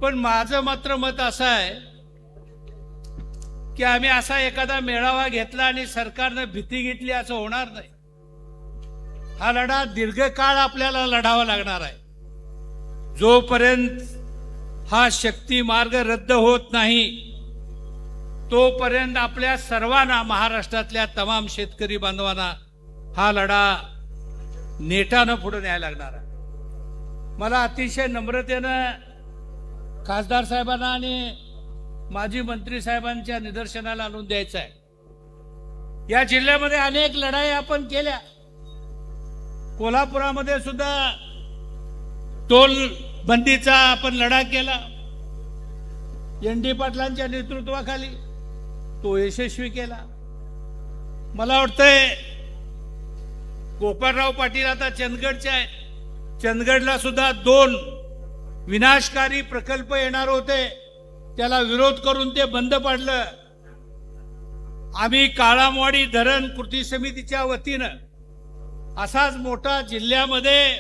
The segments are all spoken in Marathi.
पण माझं मात्र मत असं आहे की आम्ही असा एखादा मेळावा घेतला आणि सरकारने भीती घेतली असं होणार नाही। हा लढा दीर्घकाळ आपल्याला लढावा लागणार आहे। जोपर्यंत हा शक्ती मार्ग रद्द होत नाही तोपर्यंत आपल्या सर्वांना, महाराष्ट्रातल्या तमाम शेतकरी बांधवांना हा लढा नेटानं पुढे न्यायला लागणार आहे। मला अतिशय नम्रतेनं खासदार साहेबांना आणि माजी मंत्री साहेबांच्या निदर्शनाला आणून द्यायचं आहे। या जिल्ह्यामध्ये अनेक लढाई आपण केल्या। कोल्हापुरामध्ये सुद्धा टोल बंदीचा आपण लढा केला, एन.डी. पाटलांच्या नेतृत्वाखाली तो यशस्वी केला। मला वाटतंय गोपाळराव पाटील आता चंदगडचे आहे, चंदगडला सुद्धा 2 विनाशकारी प्रकल्प येणार होते, त्याला विरोध करून ते बंद पाडलं। आम्ही काळामवाडी धरण कृती समितीच्या वतीनं असाच मोठा जिल्ह्यामध्ये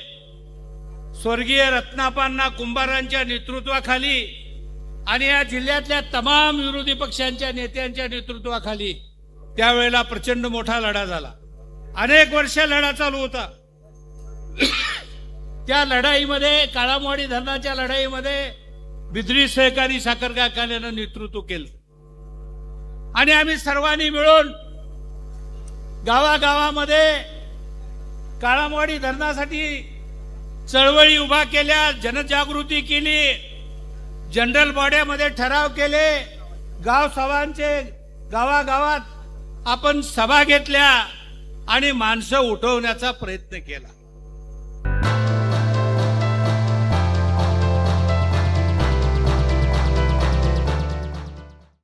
स्वर्गीय रत्नापांना कुंभारांच्या नेतृत्वाखाली आणि या जिल्ह्यातल्या तमाम विरोधी पक्षांच्या नेत्यांच्या नेतृत्वाखाली त्यावेळेला प्रचंड मोठा लढा झाला। अनेक वर्ष लढा चालू होता। त्या लढाईमध्ये, काळामवाडी धरणाच्या लढाईमध्ये बिद्री सहकारी साखर कारखान्यानं नेतृत्व केलं आणि आम्ही सर्वांनी मिळून गावागावामध्ये काळामवाडी धरणासाठी चळवळी उभा केल्या, जनजागृती केली, जनरल बॉड्यामध्ये ठराव केले, गाव सभांचे गावागावात आपण सभा घेतल्या आणि माणसं उठवण्याचा प्रयत्न केला।